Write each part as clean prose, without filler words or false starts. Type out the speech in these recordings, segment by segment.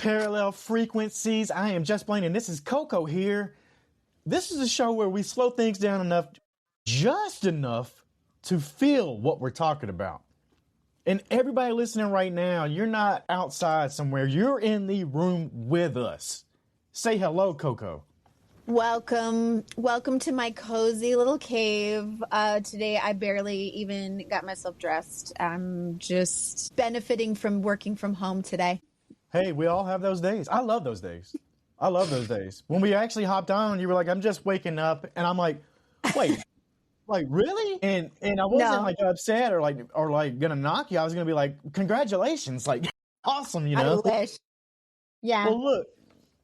Parallel Frequencies. I am Just Blane, and this is Coco here. This is a show where we slow things down enough, just enough, to feel what we're talking about. And everybody listening right now, you're not outside somewhere. You're in the room with us. Say hello, Coco. Welcome to my cozy little cave. Today I barely even got myself dressed. I'm just benefiting from working from home today. Hey, we all have those days. I love those days. When we actually hopped on, you were like, I'm just waking up. And I'm like, wait, like, really? And I wasn't like upset or gonna knock you. I was gonna be like, congratulations, like, awesome, you know? I wish. Yeah. Well, look,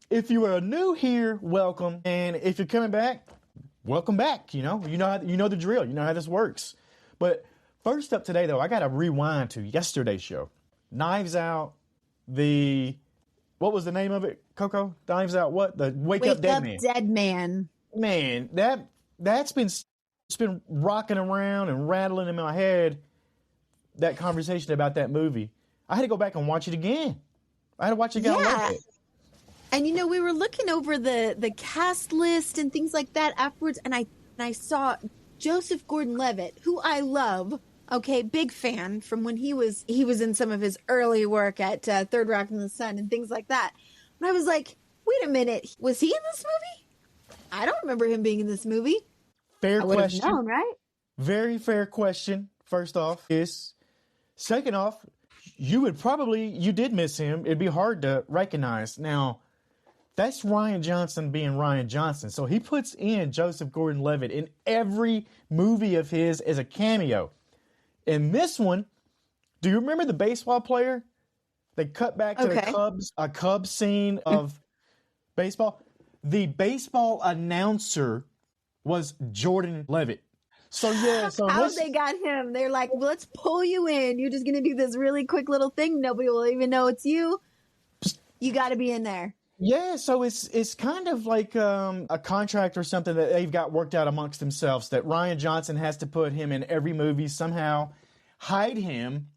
if you are new here, welcome. And if you're coming back, welcome back. You know the drill. You know how this works. But first up today, though, I got to rewind to yesterday's show. Knives Out. What was the name of it, Coco? Knives Out. What? The Wake Up Dead Man. Dead Man. Man, that's been rocking around and rattling in my head. That conversation about that movie. I had to go back and watch it again. Yeah. And we were looking over the cast list and things like that afterwards, and I saw Joseph Gordon-Levitt, who I love. Okay, big fan from when he was in some of his early work at Third Rock from the Sun and things like that. And I was like, wait a minute, was he in this movie? I don't remember him being in this movie. Fair question. Known, right? Very fair question. First off, second off, you did miss him. It'd be hard to recognize. Now, that's Rian Johnson being Rian Johnson. So he puts in Joseph Gordon-Levitt in every movie of his as a cameo. In this one, do you remember the baseball player? They cut back to a Cubs scene of baseball. The baseball announcer was Jordan Levitt. So how they got him? They're like, well, let's pull you in. You're just gonna do this really quick little thing. Nobody will even know it's you. You got to be in there. Yeah, so it's kind of like a contract or something that they've got worked out amongst themselves, that Rian Johnson has to put him in every movie, somehow hide him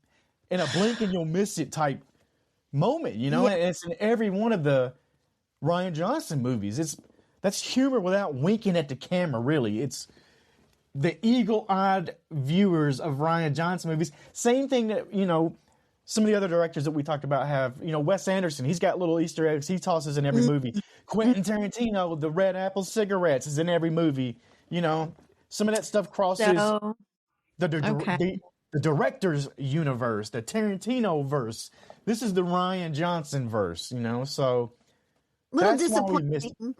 in a blink and you'll miss it type moment, Yeah. And it's in every one of the Rian Johnson movies. That's humor without winking at the camera, really. It's the eagle-eyed viewers of Rian Johnson movies. Same thing that, some of the other directors that we talked about have, Wes Anderson, he's got little Easter eggs he tosses in every movie. Quentin Tarantino, the Red Apple cigarettes is in every movie. Some of that stuff crosses the director's universe, the Tarantino verse. This is the Rian Johnson verse, so. Little disappointing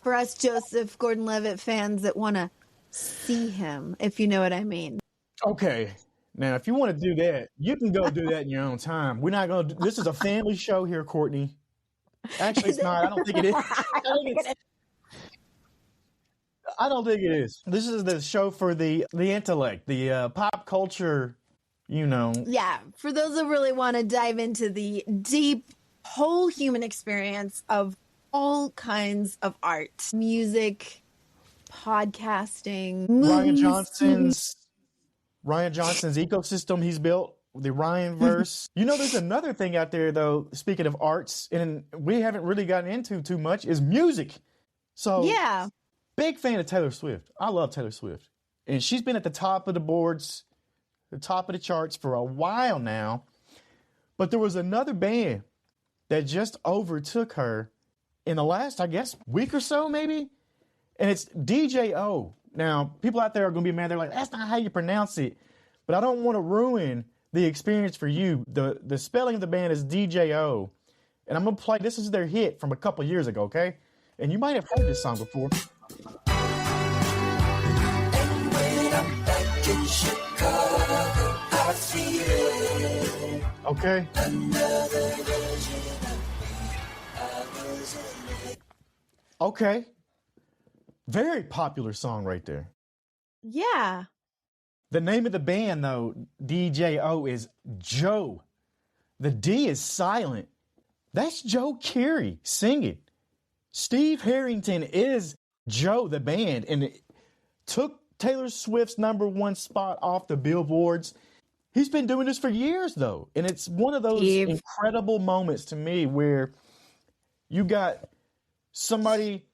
for us Joseph Gordon-Levitt fans that want to see him, if you know what I mean. Okay. Now, if you want to do that, you can go do that in your own time. We're not going to. This is a family show here, Courtney. Actually, it's not. I don't think it is. I don't think it is. This is the show for the intellect, the pop culture, Yeah, for those that really want to dive into the deep, whole human experience of all kinds of art, music, podcasting, movies. Rian Johnson's ecosystem he's built, the Ryan verse. There's another thing out there, though, speaking of arts, and we haven't really gotten into too much, is music. So, yeah, big fan of Taylor Swift. I love Taylor Swift. And she's been at the top of the boards, the top of the charts for a while now. But there was another band that just overtook her in the last, I guess, week or so, maybe. And it's DJO. Now, people out there are going to be mad. They're like, that's not how you pronounce it. But I don't want to ruin the experience for you. The spelling of the band is DJO. And I'm going to play, this is their hit from a couple years ago, okay? And you might have heard this song before. And when I'm back in Chicago, I feel it. Okay. Another version of me, I was in it. Okay. Very popular song right there. Yeah. The name of the band, though, DJO, is Joe. The D is silent. That's Joe Keery singing. Steve Harrington is Joe, the band, and it took Taylor Swift's #1 spot off the billboards. He's been doing this for years, though, and it's one of those incredible moments to me where You got somebody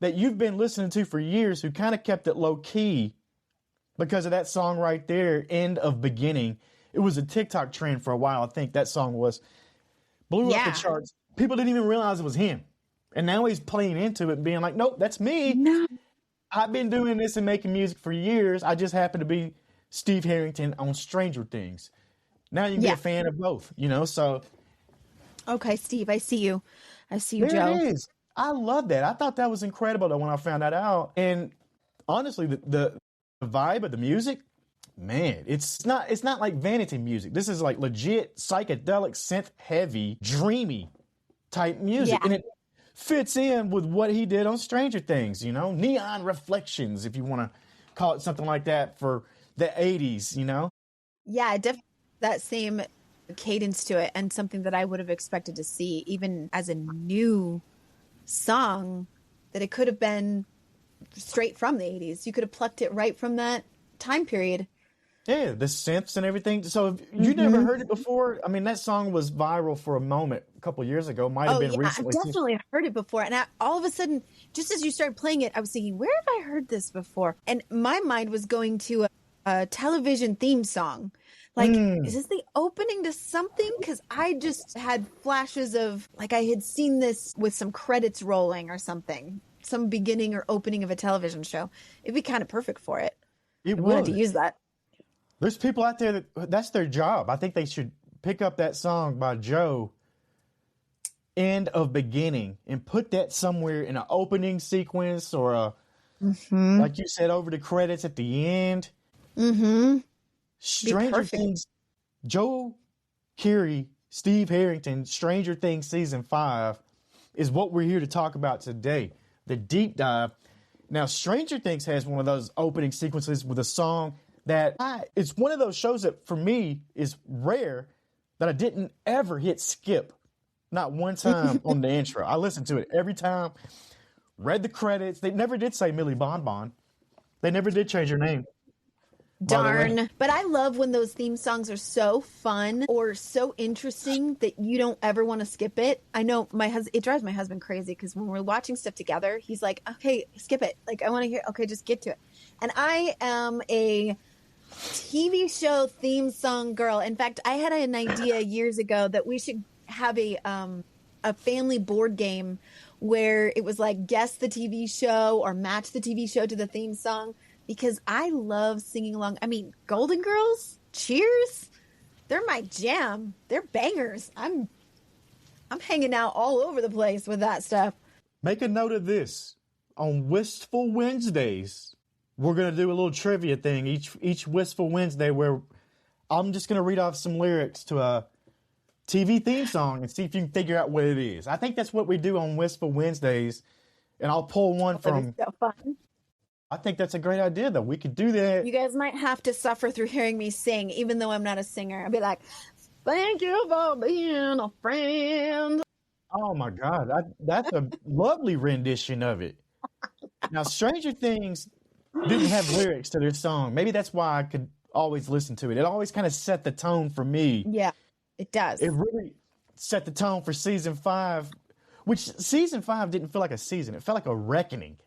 that you've been listening to for years who kind of kept it low key because of that song right there, End of Beginning. It was a TikTok trend for a while. I think that song blew up the charts. People didn't even realize it was him. And now he's playing into it, being like, nope, that's me. No. I've been doing this and making music for years. I just happen to be Steve Harrington on Stranger Things. Now you can be a fan of both, so. Okay, Steve, I see you. I see you, there Joe. It is. I love that. I thought that was incredible when I found that out. And honestly, the vibe of the music, man, it's not like vanity music. This is like legit psychedelic, synth heavy, dreamy type music. And it fits in with what he did on Stranger Things, neon reflections, if you want to call it something like that for the 80s, Yeah, definitely that same cadence to it, and something that I would have expected to see even as a new song, that it could have been straight from the 80s. You could have plucked it right from that time period. Yeah, the synths and everything. So if you never heard it before, I mean, that song was viral for a moment a couple of years ago. Might have been recently. I definitely heard it before. And all of a sudden, just as you started playing it, I was thinking, where have I heard this before? And my mind was going to a television theme song. Like, is this the opening to something? Because I just had flashes of, like, I had seen this with some credits rolling or something. Some beginning or opening of a television show. It'd be kind of perfect for it. I wanted to use that. There's people out there that's their job. I think they should pick up that song by Joe, End of Beginning, and put that somewhere in an opening sequence or like you said, over the credits at the end. Stranger Things, Joe Keery, Steve Harrington, Stranger Things Season 5 is what we're here to talk about today. The deep dive. Now, Stranger Things has one of those opening sequences with a song that it's one of those shows that for me is rare that I didn't ever hit skip. Not one time on the intro. I listened to it every time, read the credits. They never did say Millie Bonbon. They never did change her name. Darn. But I love when those theme songs are so fun or so interesting that you don't ever want to skip it. I know it drives my husband crazy because when we're watching stuff together, he's like, okay, skip it. Like, I want to hear, okay, just get to it. And I am a TV show theme song girl. In fact, I had an idea years ago that we should have a family board game where it was like guess the TV show or match the TV show to the theme song, because I love singing along. I mean, Golden Girls, Cheers, they're my jam. They're bangers. I'm hanging out all over the place with that stuff. Make a note of this. On Wistful Wednesdays, we're going to do a little trivia thing each Wistful Wednesday where I'm just going to read off some lyrics to a TV theme song and see if you can figure out what it is. I think that's what we do on Wistful Wednesdays, and I'll pull one from... So fun. I think that's a great idea, though. We could do that. You guys might have to suffer through hearing me sing, even though I'm not a singer. I'll be like, thank you for being a friend. Oh, my God. That's a lovely rendition of it. Now, Stranger Things didn't have lyrics to their song. Maybe that's why I could always listen to it. It always kind of set the tone for me. Yeah, it does. It really set the tone for Season 5, which Season 5 didn't feel like a season. It felt like a reckoning.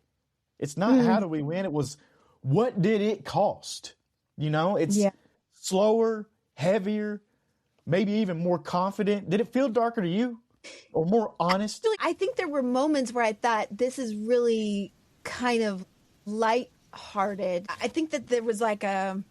It's not how do we win? It was what did it cost? It's slower, heavier, maybe even more confident. Did it feel darker to you or more honest? I think there were moments where I thought this is really kind of lighthearted. I think that there was it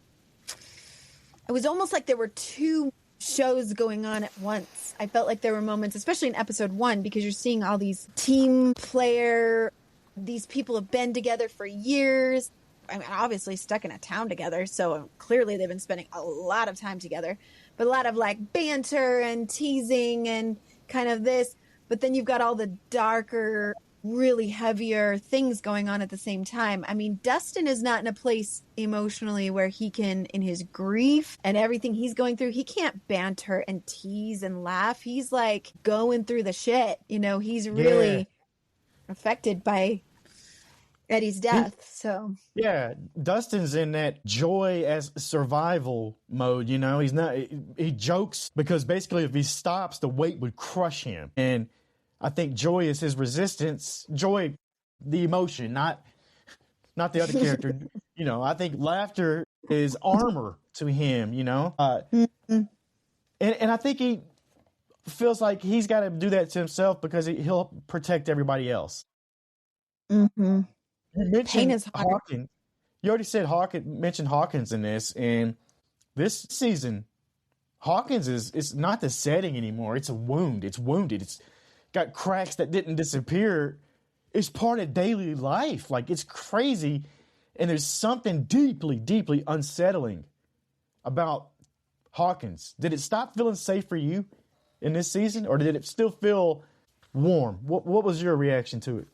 was almost like there were two shows going on at once. I felt like there were moments, especially in episode 1, because you're seeing all these team player. These people have been together for years. I mean, obviously stuck in a town together, so clearly they've been spending a lot of time together. But a lot of like banter and teasing and kind of this. But then you've got all the darker, really heavier things going on at the same time. I mean, Dustin is not in a place emotionally where he can, in his grief and everything he's going through, he can't banter and tease and laugh. He's like going through the shit. He's really affected by Eddie's death. So Dustin's in that joy as survival mode. He's not. He jokes because basically if he stops, the weight would crush him. And I think joy is his resistance. Joy, the emotion, not the other character. I think laughter is armor to him. And I think he feels like he's got to do that to himself because he'll protect everybody else. Mm-hmm. You mentioned Pain is hard. Hawkins. You already said mentioned Hawkins in this, and this season, Hawkins it's not the setting anymore. It's a wound. It's wounded. It's got cracks that didn't disappear. It's part of daily life. Like, it's crazy, and there's something deeply, deeply unsettling about Hawkins. Did it stop feeling safe for you in this season, or did it still feel warm? What was your reaction to it?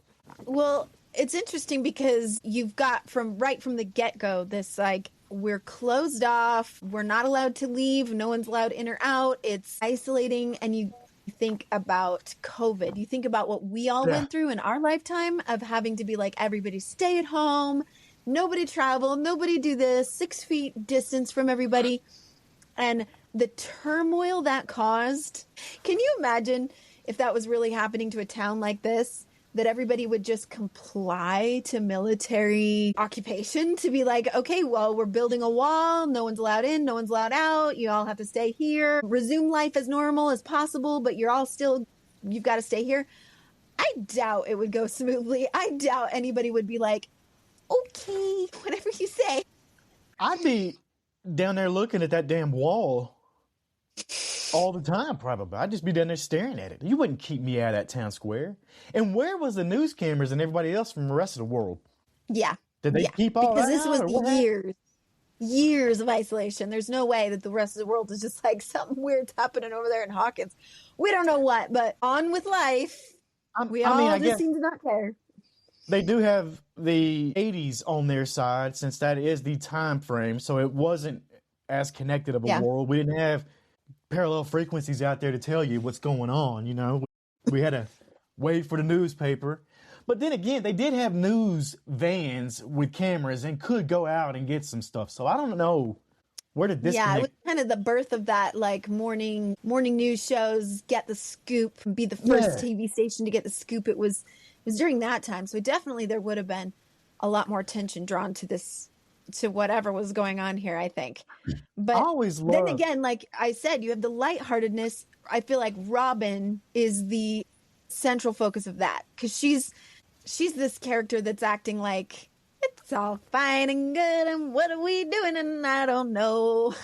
Well, it's interesting because you've got from the get-go this, like, we're closed off, we're not allowed to leave, no one's allowed in or out, it's isolating, and you think about COVID. You think about what we all went through in our lifetime of having to be like, everybody stay at home, nobody travel, nobody do this, 6 feet distance from everybody. And the turmoil that caused, can you imagine if that was really happening to a town like this? That everybody would just comply to military occupation, to be like, okay, well, we're building a wall. No one's allowed in. No one's allowed out. You all have to stay here. Resume life as normal as possible, but you've got to stay here. I doubt it would go smoothly. I doubt anybody would be like, okay, whatever you say. I'd be down there looking at that damn wall all the time, probably. I'd just be down there staring at it. You wouldn't keep me out of that town square. And where was the news cameras and everybody else from the rest of the world? Yeah. Did they keep all because that this was years of isolation. There's no way that the rest of the world is just like, something weird's happening over there in Hawkins. We don't know what, but on with life. I just seem to not care. They do have the 80s on their side, since that is the time frame, so it wasn't as connected of a world. We didn't have parallel frequencies out there to tell you what's going on. We had to wait for the newspaper. But then again, they did have news vans with cameras and could go out and get some stuff. So I don't know where did this it was kind of the birth of that, like, morning news shows, get the scoop, be the first TV station to get the scoop. It was during that time. So definitely there would have been a lot more attention drawn to this, to whatever was going on here, I think. But then again, like I said, you have the lightheartedness. I feel like Robin is the central focus of that, because she's this character that's acting like it's all fine and good, and what are we doing? And I don't know.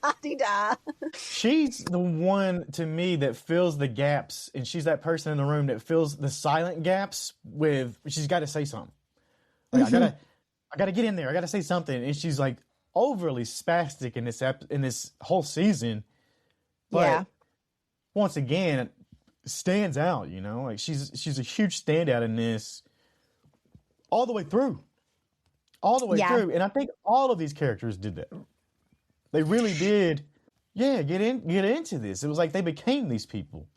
La-di-da. She's the one, to me, that fills the gaps, and she's that person in the room that fills the silent gaps with, she's got to say something. Like, I gotta get in there. I gotta say something. And she's like overly spastic in this whole season. But once again, stands out, like she's a huge standout in this all the way through. And I think all of these characters did that. They really did. Yeah, get into this. It was like they became these people.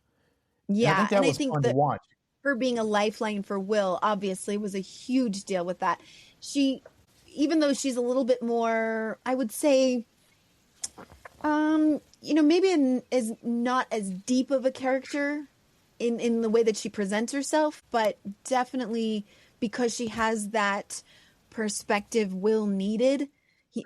Yeah. And I think fun to watch. Her being a lifeline for Will obviously was a huge deal with that. She, even though she's a little bit more, I would say, maybe is not as deep of a character in the way that she presents herself, but definitely because she has that perspective Will needed,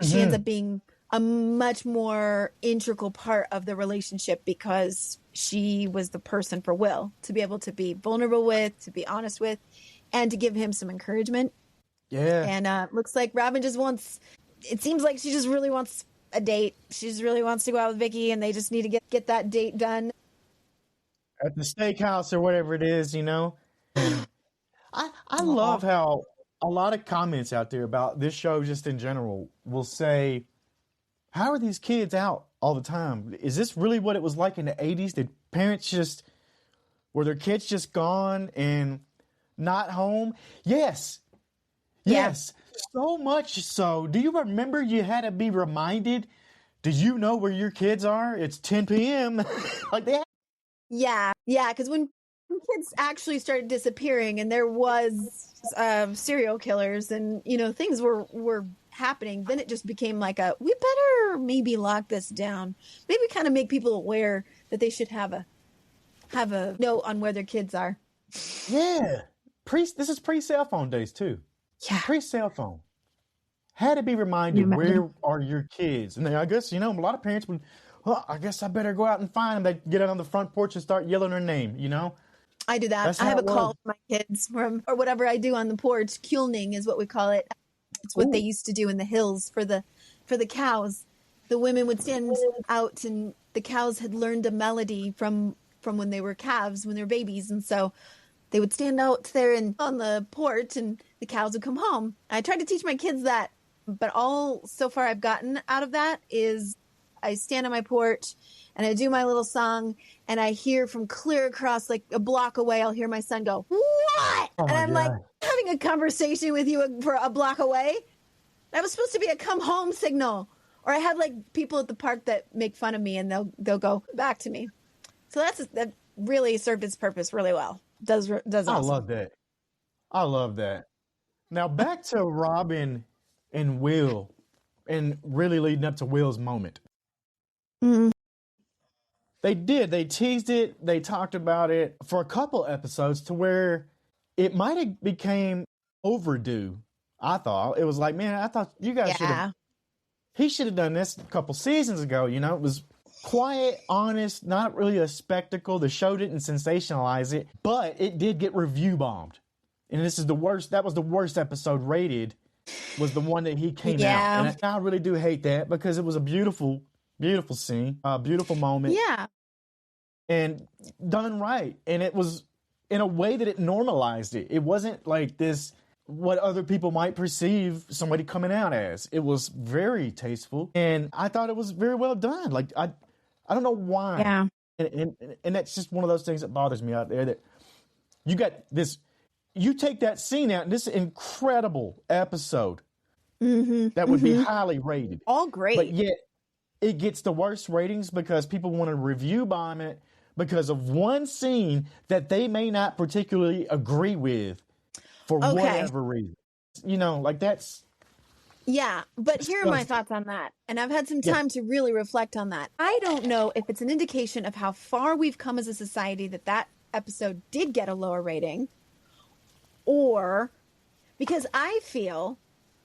she ends up being a much more integral part of the relationship, because she was the person for Will to be able to be vulnerable with, to be honest with, and to give him some encouragement. Yeah. And looks like Robin it seems like she just really wants a date. She just really wants to go out with Vicky, and they just need to get that date done. At the steakhouse or whatever it is, I love how a lot of comments out there about this show just in general will say, how are these kids out all the time? Is this really what it was like in the 80s? Did parents were their kids just gone and not home? Yes. Yes. So much so. Do you remember you had to be reminded, do you know where your kids are? It's 10 p.m. like that. Yeah. Yeah. Because when kids actually started disappearing and there was serial killers and, things were happening, then it just became like we better maybe lock this down. Maybe kind of make people aware that they should have a note on where their kids are. Yeah. This is pre-cell phone days too. Yeah. Pre-cell phone. Had to be reminded, where are your kids? And then I guess, a lot of parents would, I guess I better go out and find them. They get out on the front porch and start yelling their name, I do that. I have a call for my kids or whatever I do on the porch. Kulning is what we call it. It's what they used to do in the hills for the cows. The women would stand out, and the cows had learned a melody from when they were calves, when they were babies. And so they would stand out there and on the porch, and the cows would come home. I tried to teach my kids that, but all so far I've gotten out of that is I stand on my porch and I do my little song, and I hear from clear across, like a block away, I'll hear my son go, "What?" And I'm like, having a conversation with you for a block away. That was supposed to be a come home signal. Or I have like people at the park that make fun of me, and they'll go back to me. So that really served its purpose really well. Does awesome. I love that. I love that. Now back to Robin and Will, and really leading up to Will's moment. Mm-hmm. They teased it. They talked about it for a couple episodes to where it might have became overdue. I thought it was like, man, I thought you guys should have. He should have done this a couple seasons ago. It was quiet, honest, not really a spectacle. The show didn't sensationalize it, but it did get review bombed. And this is the worst. That was the worst episode rated, was the one that he came out. And I really do hate that, because it was a beautiful, beautiful scene, a beautiful moment. Yeah. And done right. And it was in a way that it normalized it. It wasn't like this, what other people might perceive somebody coming out as. It was very tasteful, and I thought it was very well done. Like, I don't know why. Yeah. And that's just one of those things that bothers me out there, that you got this, you take that scene out, and this incredible episode that would be highly rated. All great. But yet it gets the worst ratings because people want to review bomb it because of one scene that they may not particularly agree with for whatever reason. Like that's... Yeah, but here are my thoughts on that. And I've had some time to really reflect on that. I don't know if it's an indication of how far we've come as a society that episode did get a lower rating, or because I feel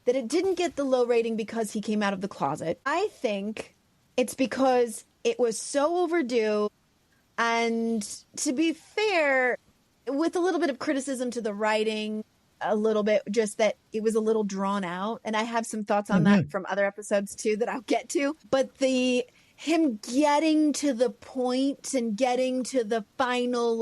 that it didn't get the low rating because he came out of the closet. I think it's because it was so overdue, and to be fair, with a little bit of criticism to the writing, a little bit, just that it was a little drawn out. And I have some thoughts on that from other episodes too that I'll get to. But him getting to the point and getting to the final,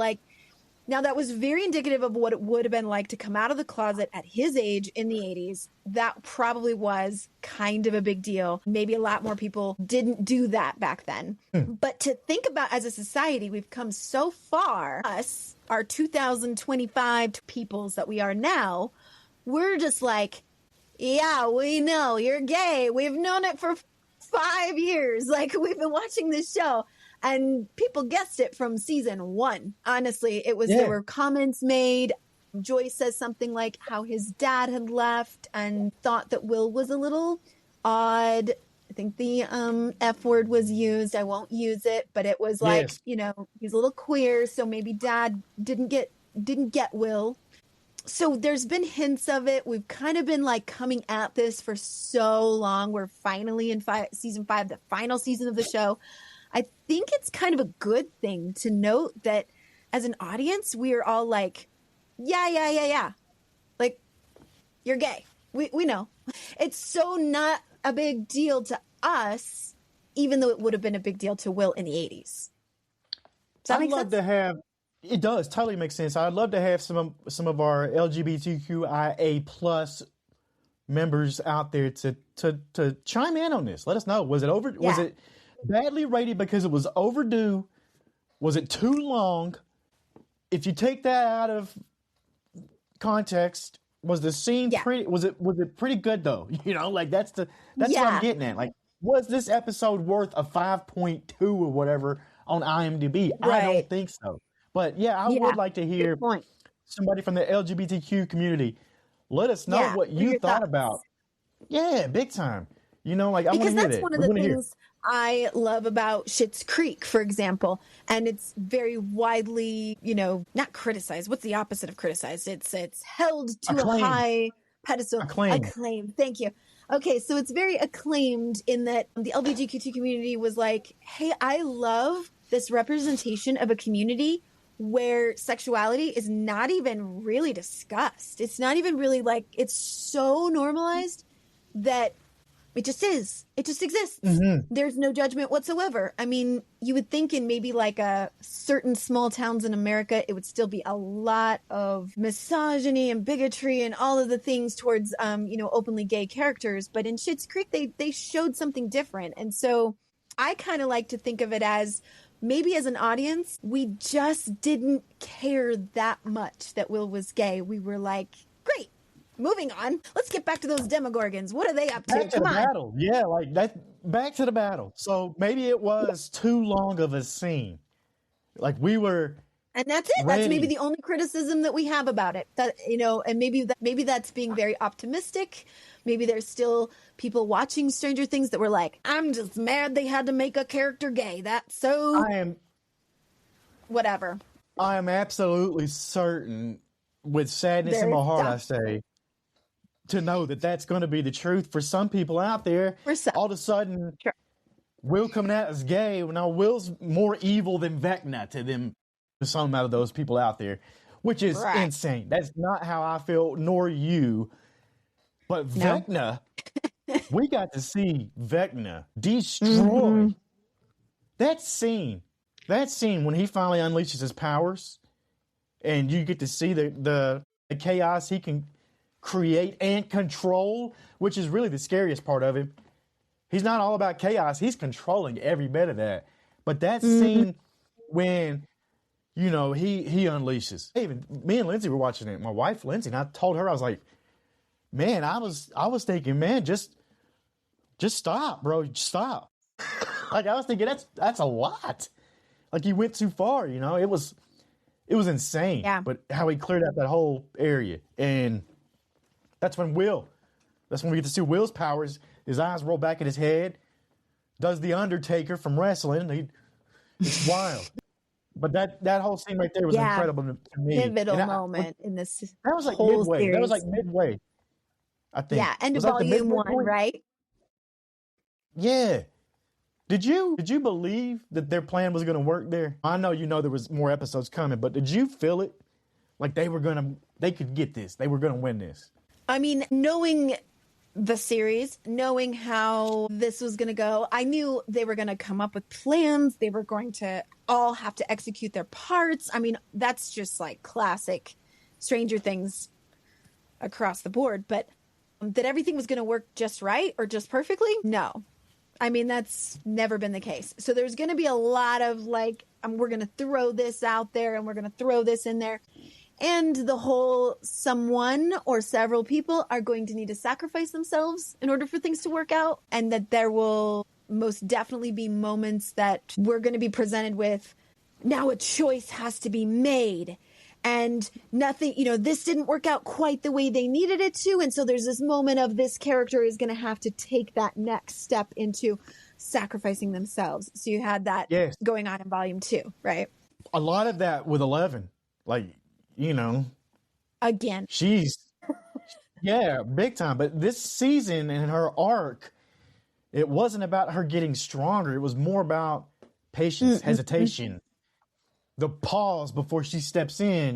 now that was very indicative of what it would have been like to come out of the closet at his age in the 80s. That probably was kind of a big deal. Maybe a lot more people didn't do that back then. But to think about, as a society, we've come so far, us, our 2025 peoples that we are now, we're just like, yeah, we know you're gay. We've known it for 5 years. We've been watching this show. And people guessed it from season 1. Honestly, there were comments made. Joyce says something like how his dad had left and thought that Will was a little odd. I think the F word was used. I won't use it, but it was like, he's a little queer, so maybe dad didn't get Will. So there's been hints of it. We've kind of been coming at this for so long. We're finally in season 5, the final season of the show. I think it's kind of a good thing to note that as an audience, we are all like, yeah. Like, you're gay. We know. It's so not a big deal to us, even though it would have been a big deal to Will in the 80s. Does that make sense? It does totally make sense. I'd love to have some of our LGBTQIA plus members out there to chime in on this. Let us know. Was it badly rated because it was overdue? Was it too long? If you take that out of context, was the scene pretty? Was it pretty good though? That's what I'm getting at. Was this episode worth a 5.2 or whatever on IMDb? Right. I don't think so. But I would like to hear somebody from the LGBTQ community. Let us know what you thought about. Yeah, big time. I want to hear that. Because that's one of the things I love about Schitt's Creek, for example, and it's very widely, not criticized. What's the opposite of criticized? It's held to a high pedestal. Acclaim. Thank you. Okay, so it's very acclaimed in that the LGBTQ community was like, hey, I love this representation of a community where sexuality is not even really discussed. It's not even really it's so normalized that it just is. It just exists. Mm-hmm. There's no judgment whatsoever. I mean, you would think in maybe a certain small towns in America, it would still be a lot of misogyny and bigotry and all of the things towards, openly gay characters. But in Schitt's Creek, they showed something different. And so I kind of like to think of it as maybe as an audience, we just didn't care that much that Will was gay. We were like, great. Moving on. Let's get back to those Demogorgons. What are they up to? Back to the battle. Yeah, back to the battle. So maybe it was too long of a scene. We were And that's it. Ready. That's maybe the only criticism that we have about it. That and maybe that's being very optimistic. Maybe there's still people watching Stranger Things that were like, I'm just mad they had to make a character gay. That's so whatever. I am absolutely certain, with sadness in my heart, I say, to know that that's going to be the truth for some people out there. All of a sudden, Will coming out as gay. Now, Will's more evil than Vecna to them, to some out of those people out there, which is insane. That's not how I feel, nor you. But Vecna, we got to see Vecna destroy that scene. That scene when he finally unleashes his powers, and you get to see the chaos he can create and control, which is really the scariest part of him. He's not all about chaos. He's controlling every bit of that. But that scene when, he unleashes. Even me and Lindsay were watching it. My wife, Lindsay, and I told her, I was like, man, I was thinking, man, just stop, bro. Just stop. I was thinking that's a lot. He went too far, It was insane. Yeah. But how he cleared out that whole area. And that's when we get to see Will's powers. His eyes roll back in his head. Does the Undertaker from wrestling. It's wild. But that whole scene right there was incredible to me. Pivotal moment in this. That was whole midway. Series. That was midway, I think. Yeah, end of volume 1, point? Right? Yeah. Did you believe that their plan was going to work there? I know there was more episodes coming, but did you feel it? They could get this. They were going to win this. I mean, knowing the series, knowing how this was going to go, I knew they were going to come up with plans. They were going to all have to execute their parts. I mean, that's just classic Stranger Things across the board. But that everything was going to work just right or just perfectly? No. I mean, that's never been the case. So there's going to be a lot of we're going to throw this out there and we're going to throw this in there. And the whole someone or several people are going to need to sacrifice themselves in order for things to work out. And that there will most definitely be moments that we're going to be presented with. Now a choice has to be made. And nothing, this didn't work out quite the way they needed it to. And so there's this moment of this character is going to have to take that next step into sacrificing themselves. So you had that going on in volume 2, right? A lot of that with 11, Again. She's, big time. But this season and her arc, it wasn't about her getting stronger. It was more about patience, hesitation. The pause before she steps in,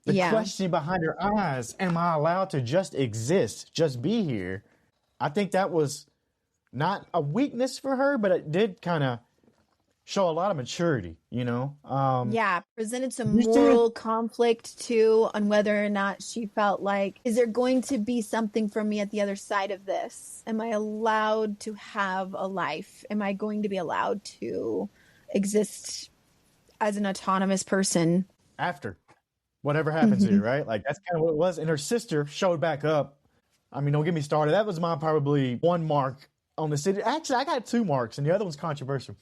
the question behind her eyes. Am I allowed to just exist, just be here? I think that was not a weakness for her, but it did kind of show a lot of maturity, presented some moral conflict too on whether or not she felt like, is there going to be something for me at the other side of this? Am I allowed to have a life? Am I going to be allowed to exist as an autonomous person after whatever happens here, right? That's kind of what it was. And her sister showed back up. I mean, don't get me started. That was my probably one mark on the city. Actually, I got 2 marks, and the other one's controversial.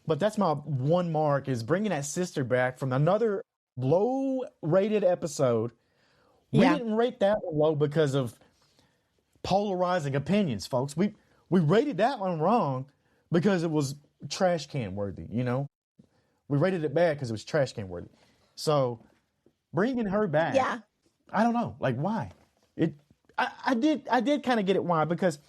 But that's my one mark, is bringing that sister back from another low-rated episode. We didn't rate that one low because of polarizing opinions, folks. We rated that one wrong because it was trash can worthy, you know? We rated it bad because it was trash can worthy. So bringing her back, Yeah. I don't know, like why? I did kind of get it why, because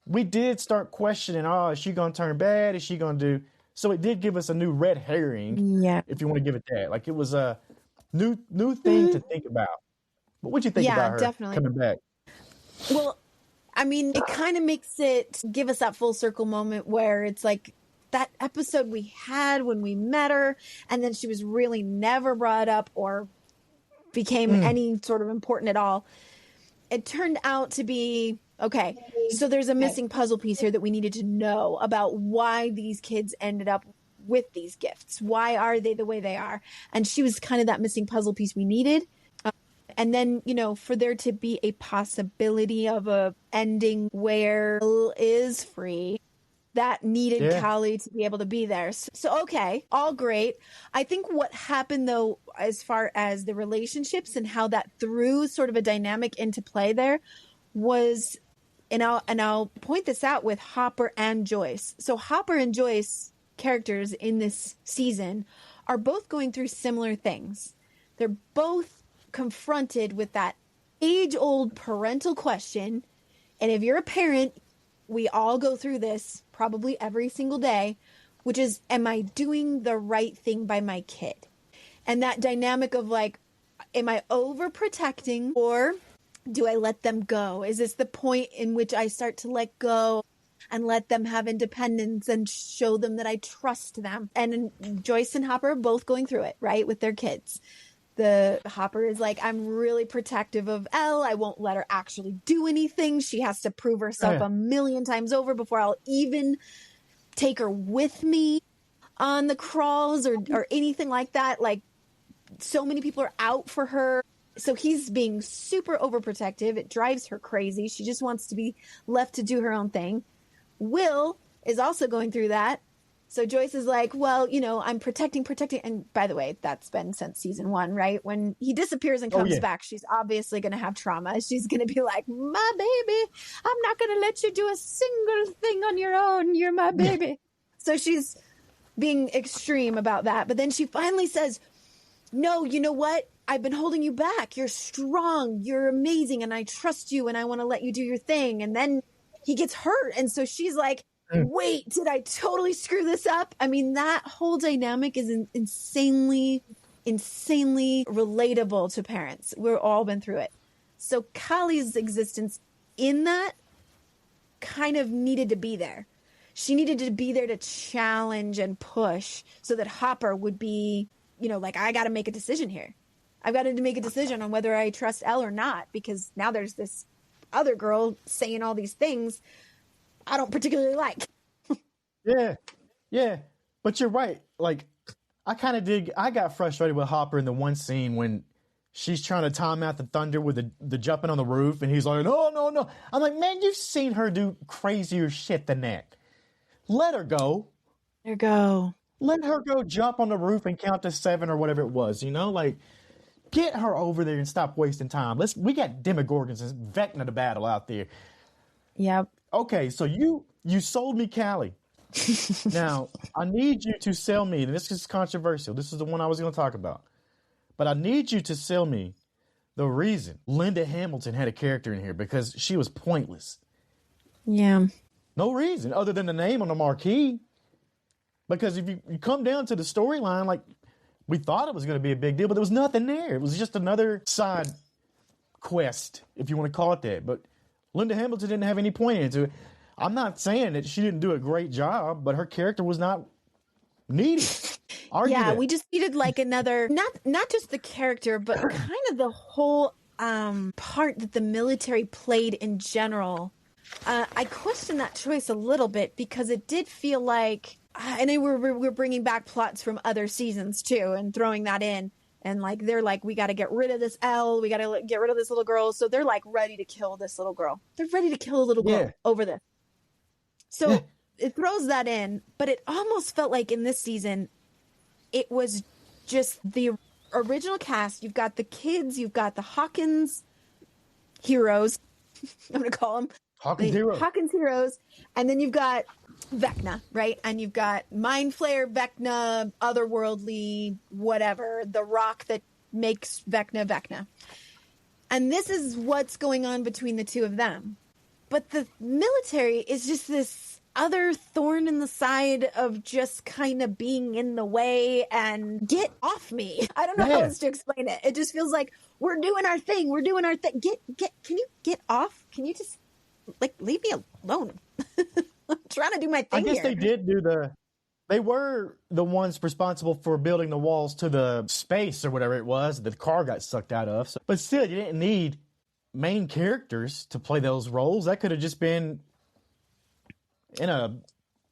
we did start questioning, oh, is she going to turn bad? Is she going to do? So it did give us a new red herring, Yeah. if you want to give it that. Like it was a new thing to think about. But what'd you think about her definitely. coming back? Well, I mean, it kind of makes it give us that full circle moment where it's like that episode we had when we met her, and then she was really never brought up or became any sort of important at all. It turned out to be, okay, so there's a missing puzzle piece here that we needed to know about why these kids ended up with these gifts. Why are they the way they are? And she was kind of that missing puzzle piece we needed. And then, you know, for there to be a possibility of a ending where Will is free, that needed Callie to be able to be there. So, okay, all great. I think what happened, though, as far as the relationships and how that threw sort of a dynamic into play there was, and I'll point this out with Hopper and Joyce. So Hopper and Joyce characters in this season are both going through similar things. They're both confronted with that age-old parental question. And if you're a parent, we all go through this probably every single day, which is, am I doing the right thing by my kid? And that dynamic of like, am I overprotecting or do I let them go? Is this the point in which I start to let go and let them have independence and show them that I trust them? And Joyce and Hopper are both going through it, right, with their kids. The Hopper is like, I'm really protective of Elle. I won't let her actually do anything. She has to prove herself a million times over before I'll even take her with me on the crawls or anything like that. Like, so many people are out for her. So he's being super overprotective. It drives her crazy. She just wants to be left to do her own thing. Will is also going through that. So Joyce is like, well, you know, I'm protecting. And by the way, that's been since season 1, right? When he disappears and comes back, she's obviously going to have trauma. She's going to be like, my baby, I'm not going to let you do a single thing on your own. You're my baby. So she's being extreme about that. But then she finally says, no, you know what? I've been holding you back. You're strong. You're amazing. And I trust you. And I want to let you do your thing. And then he gets hurt. And so she's like, wait, did I totally screw this up? I mean, that whole dynamic is insanely relatable to parents. We've all been through it. So Kallie's existence in that kind of needed to be there. She needed to be there to challenge and push so that Hopper would be, you know, like, I got to make a decision here. I've got to make a decision on whether I trust Elle or not, because now there's this other girl saying all these things I don't particularly like. Yeah. But you're right. Like, I got frustrated with Hopper in the one scene when she's trying to time out the thunder with the jumping on the roof, and he's like, no. I'm like, man, you've seen her do crazier shit than that. Let her go. Let her go jump on the roof and count to 7 or whatever it was, you know? Like, get her over there and stop wasting time. We got Demogorgons and Vecna to battle out there. Yep. Okay, so you sold me Callie. Now, I need you to sell me, and this is controversial. This is the one I was going to talk about. But I need you to sell me the reason Linda Hamilton had a character in here, because she was pointless. Yeah. No reason other than the name on the marquee. Because if you come down to the storyline, like, we thought it was going to be a big deal, but there was nothing there. It was just another side quest, if you want to call it that. But Linda Hamilton didn't have any point into it. I'm not saying that she didn't do a great job, but her character was not needed. We just needed like another, not just the character, but kind of the whole part that the military played in general. I question that choice a little bit, because it did feel like, and then we're bringing back plots from other seasons too and throwing that in. And like, they're like, we got to get rid of this Elle. We got to get rid of this little girl. So they're like ready to kill this little girl. They're ready to kill a little girl over this. So it throws that in, but it almost felt like in this season, it was just the original cast. You've got the kids, you've got the Hawkins heroes, I'm going to call them. Hawkins Hero. Hawkins Heroes, and then you've got Vecna, right? And you've got Mind Flayer, Vecna, otherworldly, whatever, the rock that makes Vecna. And this is what's going on between the two of them. But the military is just this other thorn in the side of just kind of being in the way and get off me. I don't know how else to explain it. It just feels like we're doing our thing. Can you get off? Can you just leave me alone? I'm trying to do my thing. I guess here. they were the ones responsible for building the walls to the space or whatever it was that the car got sucked out of. So, but still, you didn't need main characters to play those roles. That could have just been in a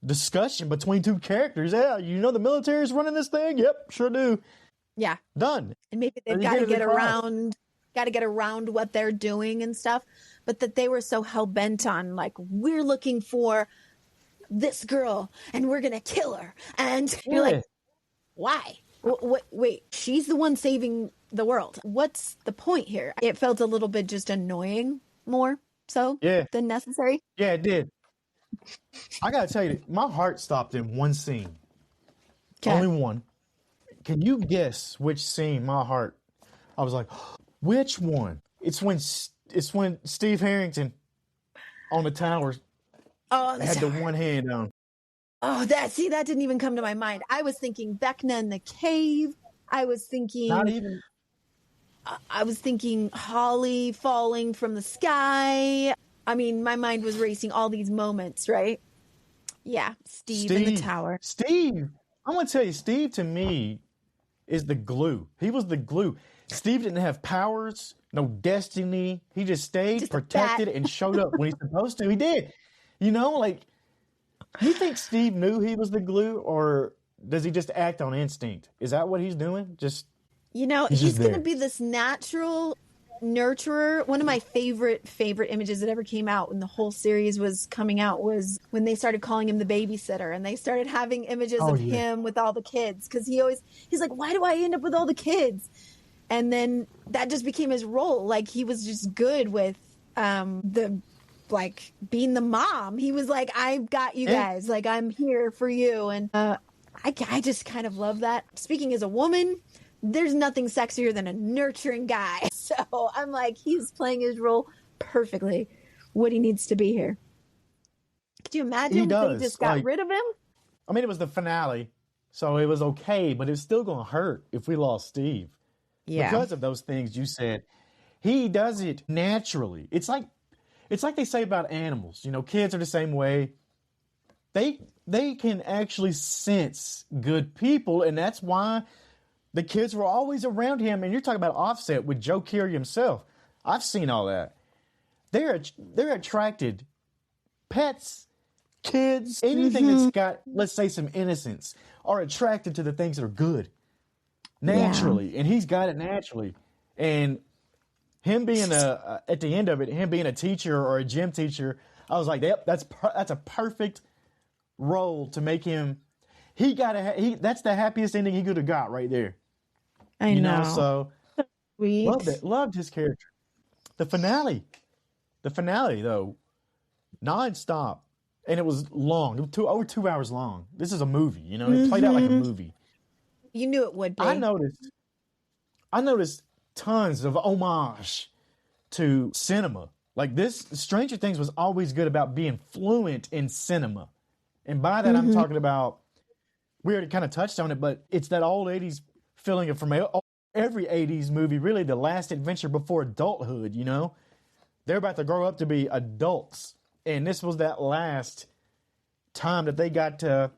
discussion between two characters. Yeah, the military's running this thing? Yep, sure do. Yeah. Done. And maybe they've got to get around what they're doing and stuff. But that they were so hell-bent on, we're looking for this girl and we're going to kill her. And you're like, why? Wait, she's the one saving the world. What's the point here? It felt a little bit just annoying more so than necessary. Yeah, it did. I got to tell you, my heart stopped in one scene. Okay. Only one. Can you guess which scene my heart, I was like, which one? It's when Steve Harrington on the towers had the one hand on. Oh, that didn't even come to my mind. I was thinking Vecna in the cave. I was thinking Holly falling from the sky. I mean, my mind was racing all these moments, right? Yeah, Steve in the tower. Steve, I'm going to tell you, Steve to me is the glue. He was the glue. Steve didn't have powers, no destiny. He just stayed protected and showed up when he's supposed to. He did. You think Steve knew he was the glue, or does he just act on instinct? Is that what he's doing? He's going to be this natural nurturer. One of my favorite images that ever came out when the whole series was coming out was when they started calling him the babysitter, and they started having images of him with all the kids, because he's like, why do I end up with all the kids? And then that just became his role. He was just good with being the mom. He was like, I've got you guys. I'm here for you. And I just kind of love that. Speaking as a woman, there's nothing sexier than a nurturing guy. So I'm like, he's playing his role perfectly. What he needs to be here. Could you imagine if they just got rid of him? I mean, it was the finale, so it was okay, but it's still going to hurt if we lost Steve. Yeah. Because of those things you said. He does it naturally. It's like they say about animals. Kids are the same way. They can actually sense good people, and that's why the kids were always around him. And you're talking about Offset with Joe Keery himself. I've seen all that. They're attracted. Pets, kids, anything that's got, let's say, some innocence, are attracted to the things that are good naturally. And he's got it naturally. And him being at the end of it, him being a teacher or a gym teacher, I was like, yep, that's a perfect role to make him. That's the happiest ending he could have got right there. I know. So sweet. Loved it. Loved his character. The finale though, nonstop, and it was long. It was over 2 hours long. This is a movie. It played out like a movie. You knew it would be. I noticed tons of homage to cinema. Stranger Things was always good about being fluent in cinema. And by that, I'm talking about, we already kind of touched on it, but it's that old 80s feeling from every 80s movie, really the last adventure before adulthood, They're about to grow up to be adults. And this was that last time that they got to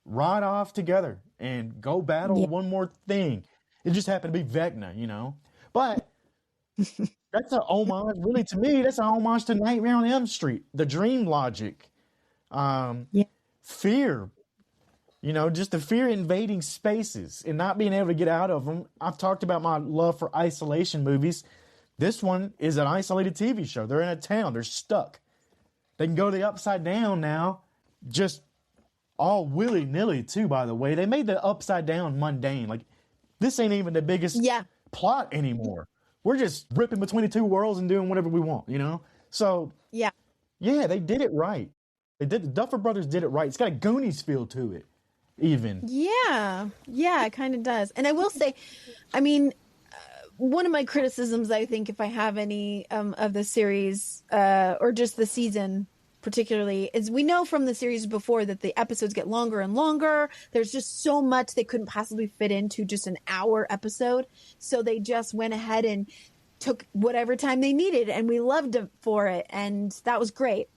ride off together and go battle one more thing. It just happened to be Vecna, But that's a homage, really, to me, that's a homage to Nightmare on Elm Street, the dream logic, fear, just the fear invading spaces and not being able to get out of them. I've talked about my love for isolation movies. This one is an isolated TV show. They're in a town. They're stuck. They can go to the Upside Down now, just all willy-nilly, too, by the way. They made the Upside Down mundane. This ain't even the biggest plot anymore. We're just ripping between the two worlds and doing whatever we want, So Yeah, they did it right. They did. The Duffer Brothers did it right. It's got a Goonies feel to it, even. Yeah, yeah, it kind of does. And I will say, I mean, one of my criticisms, I think, if I have any of the series or just the season particularly, is we know from the series before that the episodes get longer and longer. There's just so much they couldn't possibly fit into just an hour episode. So they just went ahead and took whatever time they needed, and we loved it for it. And that was great.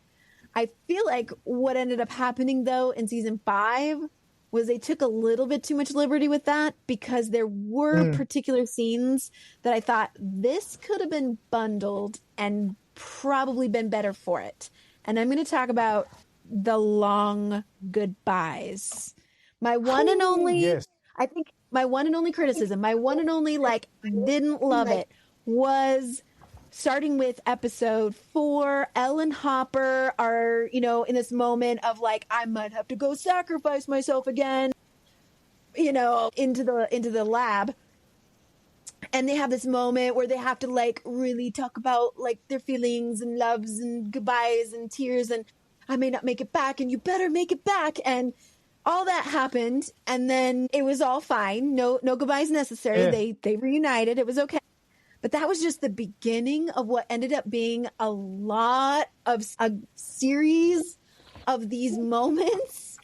I feel like what ended up happening, though, in season 5 was they took a little bit too much liberty with that, because there were particular scenes that I thought this could have been bundled and probably been better for it. And I'm going to talk about the long goodbyes. My one and only, Yes. I think my one and only criticism, my one and only, like, didn't love it, was starting with episode 4. Ellen Hopper are, you know, in this moment of like, I might have to go sacrifice myself again, you know, into the lab. And they have this moment where they have to like really talk about like their feelings and loves and goodbyes and tears and I may not make it back and you better make it back. And all that happened. And then it was all fine. No goodbyes necessary. Yeah. They reunited. It was okay. But that was just the beginning of what ended up being a lot of a series of these moments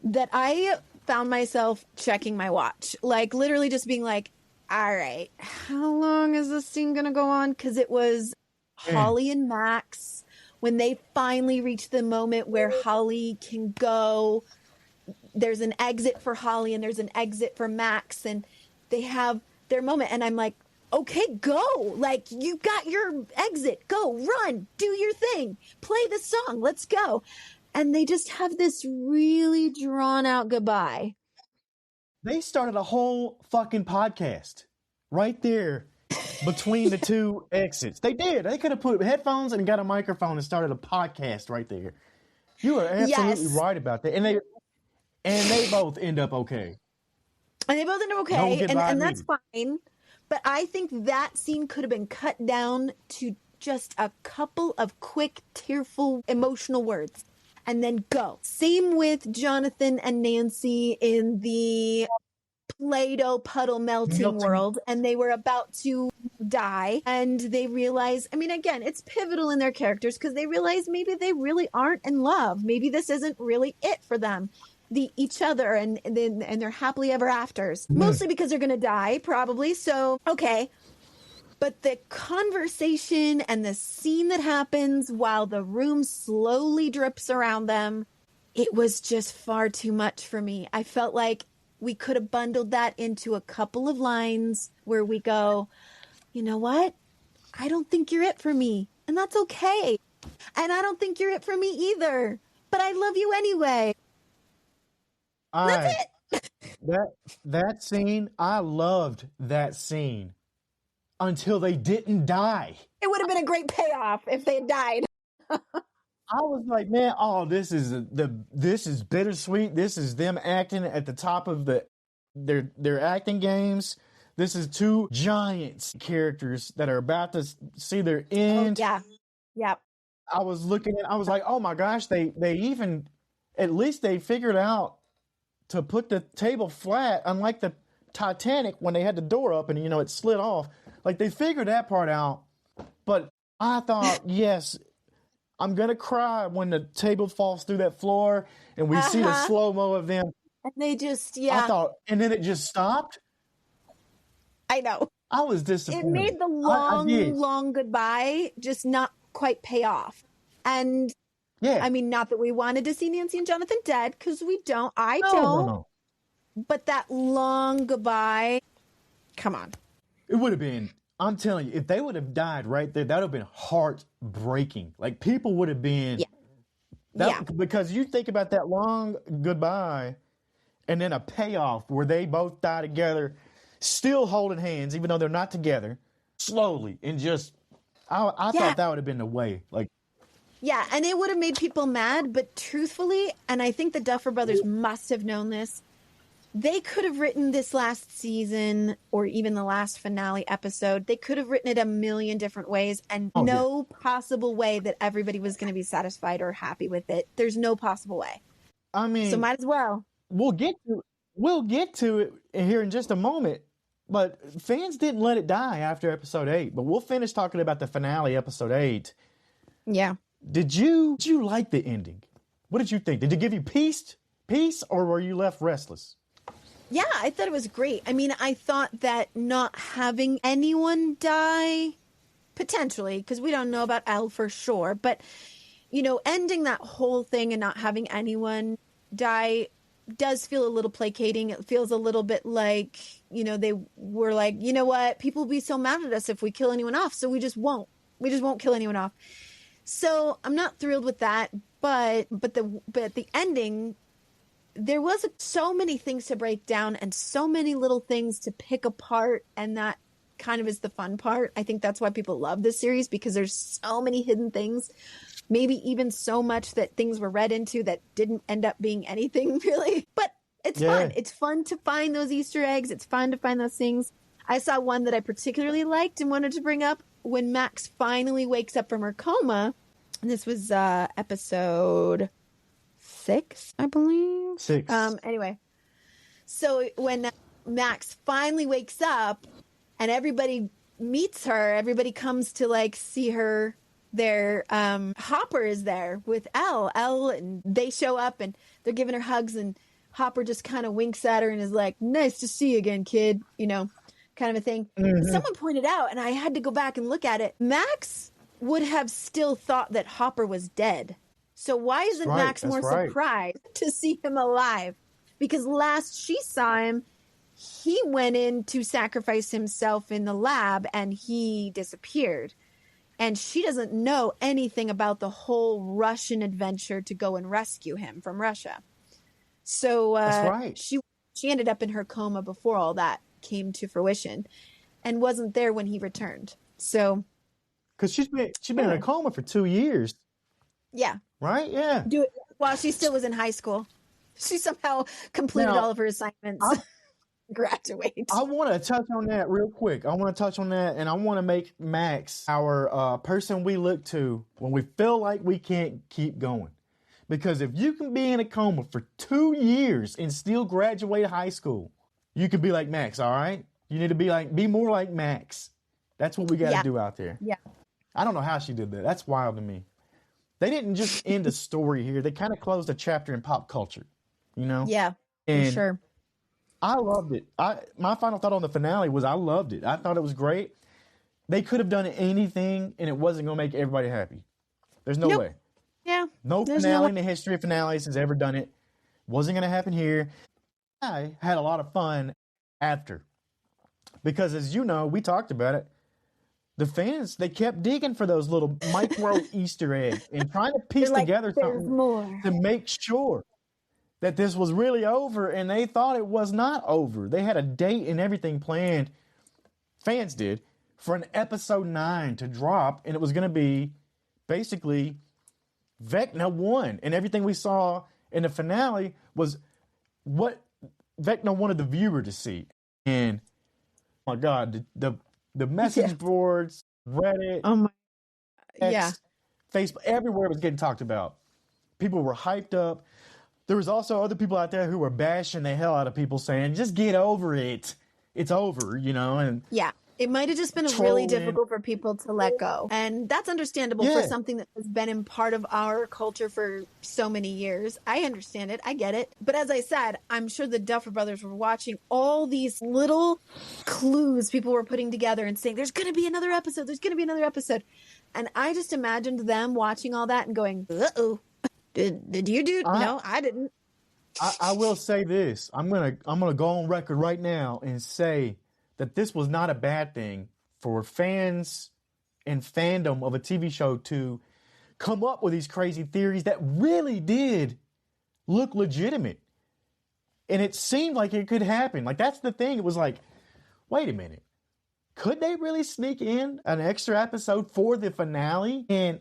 that I found myself checking my watch, like literally just being like, all right, how long is this scene going to go on? Because it was Holly and Max when they finally reach the moment where Holly can go. There's an exit for Holly and there's an exit for Max, and they have their moment. And I'm like, okay, go. Like, you got your exit. Go, run, do your thing, play the song, let's go. And they just have this really drawn out goodbye. They started a whole fucking podcast right there between the two exits. They did. They could have put headphones and got a microphone and started a podcast right there. You are absolutely right about that. And they both end up okay. And they both end up okay, and that's fine. But I think that scene could have been cut down to just a couple of quick, tearful, emotional words. And then go. Same with Jonathan and Nancy in the Play-Doh puddle melting world. And they were about to die. And they realize, I mean, again, it's pivotal in their characters because they realize maybe they really aren't in love. Maybe this isn't really it for them. Each other and their happily ever afters. Mostly because they're going to die, probably. So, okay. But the conversation and the scene that happens while the room slowly drips around them, it was just far too much for me. I felt like we could have bundled that into a couple of lines where we go, you know what? I don't think you're it for me. And that's okay. And I don't think you're it for me either. But I love you anyway. That's it. That scene, I loved that scene. Until they didn't die. It would have been a great payoff if they had died. I was like, man, oh, this is bittersweet. This is them acting at the top of their acting games. This is two giants characters that are about to see their end. Oh, yeah. Yep. I was like, oh my gosh, they even at least they figured out to put the table flat, unlike the Titanic when they had the door up and it slid off. Like, they figured that part out, but I thought, yes, I'm going to cry when the table falls through that floor and we see the slow-mo of them. And they just, I thought, and then it just stopped. I know. I was disappointed. It made the long goodbye just not quite pay off. And, I mean, not that we wanted to see Nancy and Jonathan dead, because we don't. I don't. No. But that long goodbye, come on. It would have been, I'm telling you, if they would have died right there, that would have been heartbreaking. Like, people would have been, because you think about that long goodbye and then a payoff where they both die together, still holding hands, even though they're not together, slowly, and just, I thought that would have been the way. Like, yeah, and it would have made people mad, but truthfully, and I think the Duffer Brothers must have known this, they could have written this last season or even the last finale episode. They could have written it a million different ways, and no possible way that everybody was going to be satisfied or happy with it. There's no possible way. I mean, so might as well. We'll get to it here in just a moment. But fans didn't let it die after episode 8. But we'll finish talking about the finale, episode 8. Yeah. Did you like the ending? What did you think? Did it give you peace, or were you left restless? Yeah, I thought it was great. I mean, I thought that not having anyone die, potentially, because we don't know about Elle for sure, but, ending that whole thing and not having anyone die does feel a little placating. It feels a little bit like, they were like, you know what, people will be so mad at us if we kill anyone off, so we just won't kill anyone off. So I'm not thrilled with that, but the ending, there was so many things to break down and so many little things to pick apart, and that kind of is the fun part. I think that's why people love this series, because there's so many hidden things, maybe even so much that things were read into that didn't end up being anything really. But it's fun. It's fun to find those Easter eggs. It's fun to find those things. I saw one that I particularly liked and wanted to bring up when Max finally wakes up from her coma. And this was episode 6, I believe. 6. Anyway, so when Max finally wakes up and everybody meets her, everybody comes to see her there. Hopper is there with Elle, and they show up and they're giving her hugs, and Hopper just kind of winks at her and is like, "Nice to see you again, kid," kind of a thing. Mm-hmm. Someone pointed out, and I had to go back and look at it, Max would have still thought that Hopper was dead. So why isn't Max more surprised to see him alive? Because last she saw him, he went in to sacrifice himself in the lab and he disappeared. And she doesn't know anything about the whole Russian adventure to go and rescue him from Russia. So she ended up in her coma before all that came to fruition and wasn't there when he returned. So, because she's been in a coma for 2 years. Yeah. Right? Yeah. Do it while she still was in high school. She somehow completed all of her assignments. Graduate. I want to touch on that real quick. I want to touch on that, and I want to make Max our person we look to when we feel like we can't keep going. Because if you can be in a coma for 2 years and still graduate high school, you could be like Max, all right? You need to be more like Max. That's what we got to do out there. Yeah. I don't know how she did that. That's wild to me. They didn't just end a story here. They kind of closed a chapter in pop culture, Yeah, and for sure. I loved it. My final thought on the finale was I loved it. I thought it was great. They could have done anything, and it wasn't going to make everybody happy. There's no way. Yeah. No finale in the history of finales has ever done it. Wasn't going to happen here. I had a lot of fun after. Because as you know, we talked about it, the fans, they kept digging for those little micro Easter eggs and trying to piece together something to make sure that this was really over, and they thought it was not over. They had a date and everything planned, fans did, for an episode 9 to drop, and it was going to be basically Vecna 1, and everything we saw in the finale was what Vecna wanted the viewer to see. And, oh my God, the message boards, Reddit, X, Facebook, everywhere was getting talked about. People were hyped up. There was also other people out there who were bashing the hell out of people saying, just get over it. It's over, and it might have just been really difficult for people to let go. And that's understandable for something that has been in part of our culture for so many years. I understand it. I get it. But as I said, I'm sure the Duffer Brothers were watching all these little clues people were putting together and saying, there's going to be another episode. There's going to be another episode. And I just imagined them watching all that and going, uh-oh. Did you do? No, I didn't. I will say this. I'm gonna go on record right now and say that this was not a bad thing for fans and fandom of a TV show to come up with these crazy theories that really did look legitimate. And it seemed like it could happen. Like, that's the thing. It was like, wait a minute. Could they really sneak in an extra episode for the finale? And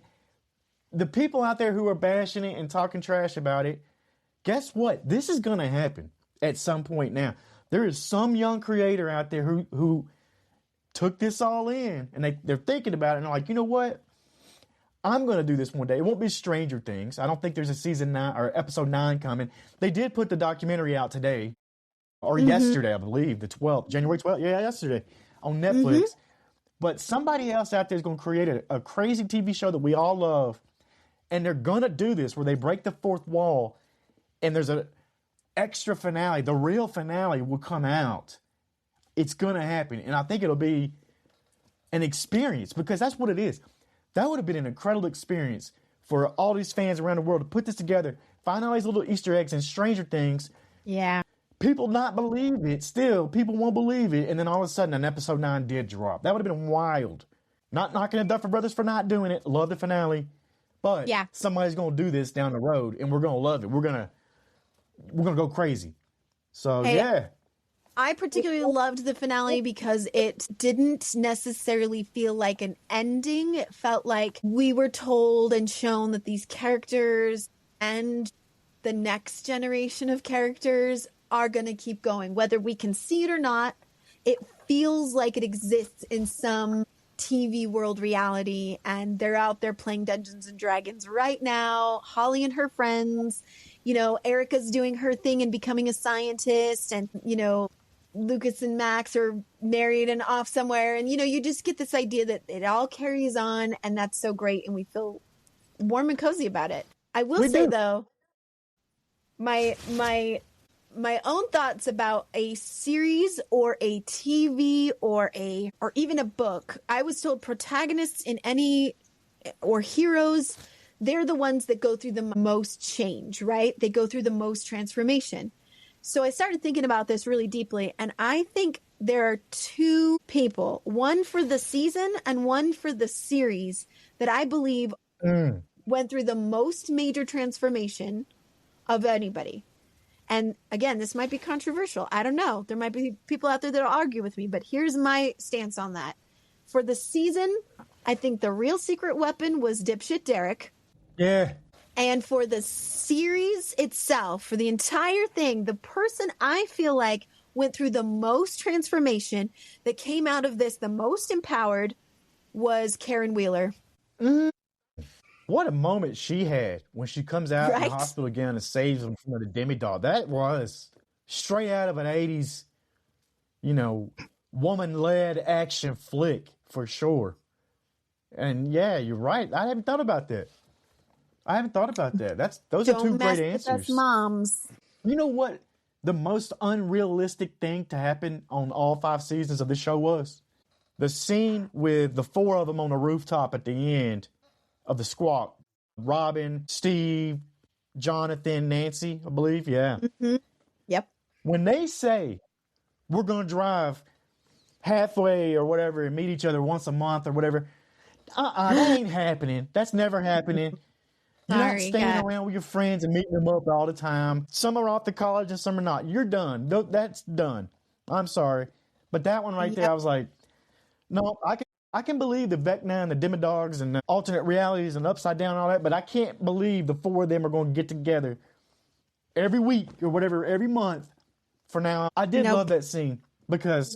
the people out there who are bashing it and talking trash about it, guess what? This is going to happen. at some point now. There is some young creator out there who took this all in, and they're thinking about it, and they're like, you know what? I'm going to do this one day. It won't be Stranger Things. I don't think there's a season 9 or episode 9 coming. They did put the documentary out today, or yesterday, I believe, the 12th, January 12th. Yeah, yesterday on Netflix. But somebody else out there is going to create a crazy TV show that we all love, and they're going to do this where they break the fourth wall, and there's an extra finale. The real finale will come out. It's going to happen, and I think it'll be an experience, because that's what it is. That would have been an incredible experience for all these fans around the world to put this together, find all these little Easter eggs and Stranger Things. Yeah. People not believe it. Still, people won't believe it. And then all of a sudden, an episode 9 did drop. That would have been wild. Not knocking the Duffer Brothers for not doing it. Love the finale. But somebody's going to do this down the road, and we're going to love it. We're going to go crazy. So, yeah. I particularly loved the finale because it didn't necessarily feel like an ending. It felt like we were told and shown that these characters and the next generation of characters are going to keep going. Whether we can see it or not, it feels like it exists in some TV world reality, and they're out there playing Dungeons and Dragons right now. Holly and her friends, you know, Erica's doing her thing and becoming a scientist, and, you know, Lucas and Max are married and off somewhere. And, you know, you just get this idea that it all carries on, and that's so great. And we feel warm and cozy about it. I will say, though, my own thoughts about a series or a TV or even a book. I was told protagonists in any or heroes, they're the ones that go through the most change, right? They go through the most transformation. So I started thinking about this really deeply, and I think there are two people, one for the season and one for the series, that I believe went through the most major transformation of anybody. And again, this might be controversial. I don't know. There might be people out there that'll argue with me, but here's my stance on that. For the season, I think the real secret weapon was dipshit Derek. Yeah. And for the series itself, for the entire thing, the person I feel like went through the most transformation, that came out of this the most empowered, was Karen Wheeler. What a moment she had when she comes out in the hospital again and saves them from the demidog. That was straight out of an 80s, you know, woman-led action flick for sure. And yeah, you're right. I haven't thought about that. Those are two great answers. Us moms. You know what the most unrealistic thing to happen on all 5 seasons of the show was? The scene with the 4 of them on the rooftop at the end of the Squawk. Robin, Steve, Jonathan, Nancy, I believe. Yeah. Yep. When they say we're going to drive halfway or whatever and meet each other once a month or whatever, that ain't happening. That's never happening. You're not staying around with your friends and meeting them up all the time. Some are off to college and some are not. You're done. That's done. I'm sorry. But that one right there, I was like, no, I can believe the Vecna and the Demodogs and the alternate realities and upside down and all that, but I can't believe the 4 of them are going to get together every week or whatever, every month for now. I did love that scene because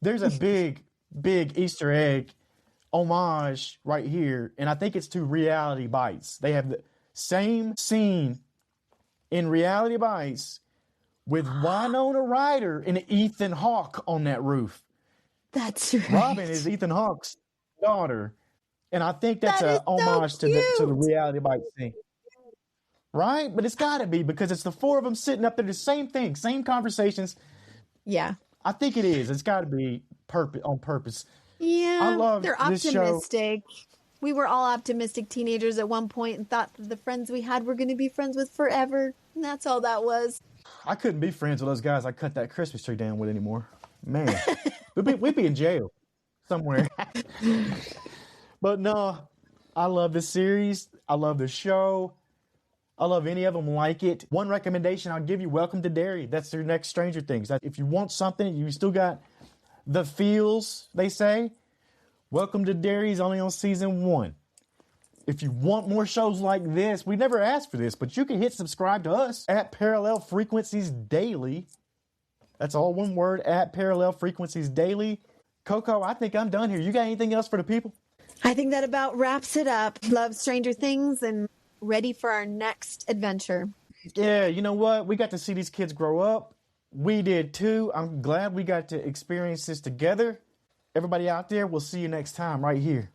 there's a big, big Easter egg homage right here, and I think it's to Reality Bites. They have the same scene in Reality Bites with Winona Ryder and Ethan Hawke on that roof. That's right. Robin is Ethan Hawke's daughter, and I think that's a homage to the Reality Bites scene. Right? But it's got to be, because it's the 4 of them sitting up there, the same thing, same conversations. Yeah. I think it is. It's got to be on purpose. Yeah, I love they're this optimistic. show. We were all optimistic teenagers at one point and thought that the friends we had were going to be friends with forever. And that's all that was. I couldn't be friends with those guys I cut that Christmas tree down with anymore. Man, we'd be in jail somewhere. But no, I love this series. I love the show. I love any of them like it. One recommendation I'll give you, Welcome to Derry. That's their next Stranger Things. If you want something, you still got the feels, they say. Welcome to Derry is only on season 1. If you want more shows like this, we never asked for this, but you can hit subscribe to us at Parallel Frequencies Daily. That's all one word, at Parallel Frequencies Daily. Coco, I think I'm done here. You got anything else for the people? I think that about wraps it up. Love Stranger Things and ready for our next adventure. Yeah, you know what? We got to see these kids grow up. We did too. I'm glad we got to experience this together. Everybody out there, we'll see you next time right here.